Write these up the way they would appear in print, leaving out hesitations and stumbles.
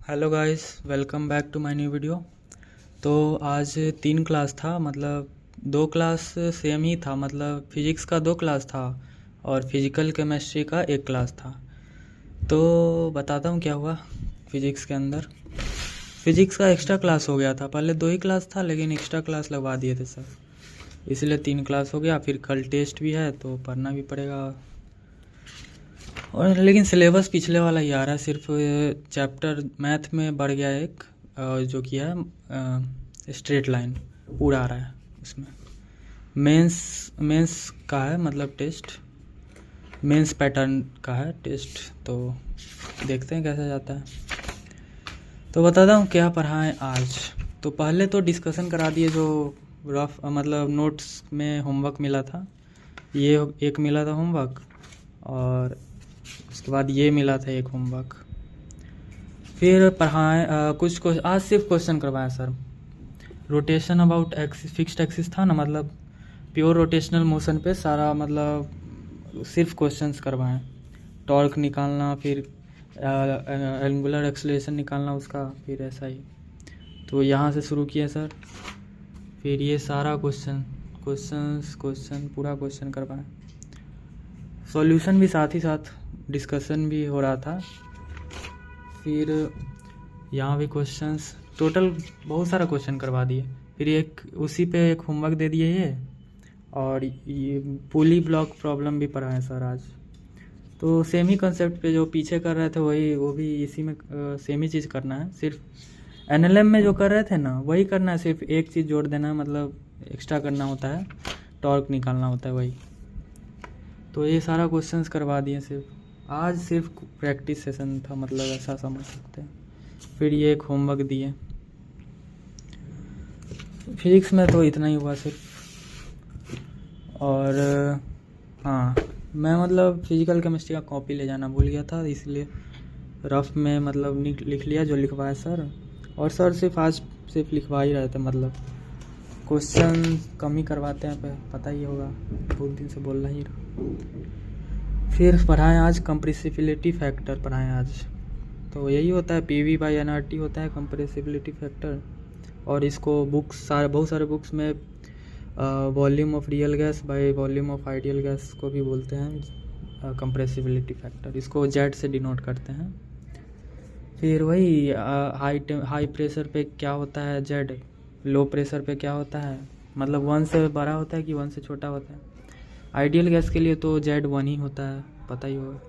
Hello guys, welcome back to my new video. तो आज 3 class था, मतलब 2 क्लास सेम ही था, मतलब फिजिक्स का 2 क्लास था और फिजिकल केमिस्ट्री का 1 क्लास था। तो बताता हूँ क्या हुआ फिजिक्स के अंदर। फिजिक्स का एक्स्ट्रा क्लास हो गया था, पहले 2 ही क्लास था लेकिन एक्स्ट्रा क्लास लगवा दिए थे सर, इसलिए 3 क्लास हो गया। फिर कल टेस्ट भी है तो पढ़ना भी पड़ेगा। और लेकिन सिलेबस पिछले वाला ही आ रहा है, सिर्फ चैप्टर मैथ में बढ़ गया एक, जो कि है स्ट्रेट लाइन पूरा आ रहा है उसमें। मेंस का है, मतलब टेस्ट मेंस पैटर्न का है टेस्ट, तो देखते हैं कैसा जाता है। तो बताता हूँ क्या पढ़ाएं आज। तो पहले तो डिस्कशन करा दिए जो रफ, मतलब नोट्स में होमवर्क मिला था, ये एक मिला था होमवर्क, और उसके बाद ये मिला था एक होमवर्क। फिर पढ़ाएं कुछ आज सिर्फ क्वेश्चन करवाएं sir. Rotation about axis, fixed axis था ना, मतलब प्योर रोटेशनल मोशन पे सारा, मतलब सिर्फ क्वेश्चंस करवाएं। टॉर्क निकालना, फिर एंगुलर एक्सेलरेशन निकालना उसका, फिर ऐसा ही। तो यहाँ से शुरू किए सर, फिर ये सारा क्वेश्चन पूरा क्वेश्चन करवाएं। सॉल्यूशन भी साथ ही साथ डिस्कशन भी हो रहा था। फिर यहाँ भी क्वेश्चंस, टोटल बहुत सारा क्वेश्चन करवा दिए। फिर एक उसी पे एक होमवर्क दे दिए ये, और ये पुली ब्लॉक प्रॉब्लम भी पढ़ाएं सर आज। तो सेम ही कंसेप्ट पे जो पीछे कर रहे थे वही, वो भी इसी में सेम ही चीज़ करना है। सिर्फ एनएलएम में जो कर रहे थे ना वही करना है, सिर्फ एक चीज़ जोड़ देना है, मतलब एक्स्ट्रा करना होता है, टॉर्क निकालना होता है वही। तो ये सारा क्वेश्चंस करवा दिए सिर्फ आज, सिर्फ प्रैक्टिस सेशन था, मतलब ऐसा समझ सकते हैं। फिर ये एक होमवर्क दिए। फिजिक्स में तो इतना ही हुआ सिर्फ। और हाँ, मैं मतलब फिजिकल केमिस्ट्री का कॉपी ले जाना भूल गया था, इसलिए रफ में मतलब लिख लिया जो लिखवाया सर। और सर सिर्फ आज सिर्फ लिखवा ही रहे थे, मतलब क्वेश्चन कम ही करवाते हैं, पता ही होगा, बहुत दिन से बोल रहा ही। फिर पढ़ाएं आज कंप्रेसिबिलिटी फैक्टर पढ़ाएं आज। तो यही होता है, पीवी बाई एनआरटी होता है कंप्रेसिबिलिटी फैक्टर। और इसको बहुत सारे बुक्स में volume of real gas by volume of ideal gas को भी बोलते हैं कंप्रेसिबिलिटी फैक्टर, इसको जेड से डिनोट करते हैं। फिर वही हाई प्रेशर पे क्या होता है जेड, लो प्रेशर पे क्या होता है, मतलब 1 से बड़ा होता है कि 1 से छोटा होता है। आइडियल गैस के लिए तो जेड 1 ही होता है, पता ही होगा।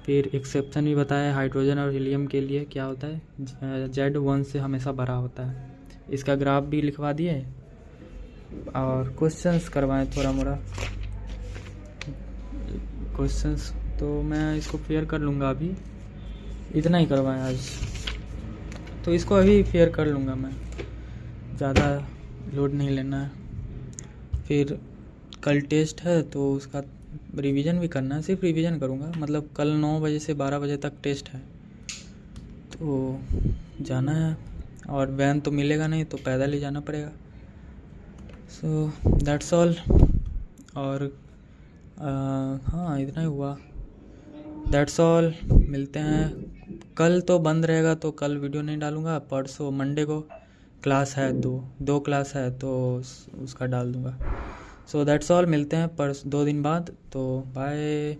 फिर एक्सेप्शन भी बताया, हाइड्रोजन और हीलियम के लिए क्या होता है, जेड 1 से हमेशा बड़ा होता है। इसका ग्राफ भी लिखवा दिए और क्वेश्चंस करवाएं थोड़ा मोड़ा क्वेश्चंस। तो मैं इसको फेयर कर लूँगा, अभी इतना ही करवाएं आज, तो इसको अभी फेयर कर लूँगा मैं, ज़्यादा लोड नहीं लेना है। फिर कल टेस्ट है तो उसका रिवीजन भी करना है, सिर्फ रिवीजन करूँगा, मतलब कल 9 बजे से 12 बजे तक टेस्ट है, तो जाना है। और वैन तो मिलेगा नहीं, तो पैदल ही जाना पड़ेगा। So that's all. और हाँ, इतना ही हुआ, दैट्स ऑल। मिलते हैं कल, तो बंद रहेगा तो कल वीडियो नहीं डालूँगा। परसों मंडे को क्लास है, दो क्लास है तो उसका डाल दूँगा। सो दैट्स ऑल, मिलते हैं 2 दिन बाद, तो बाय।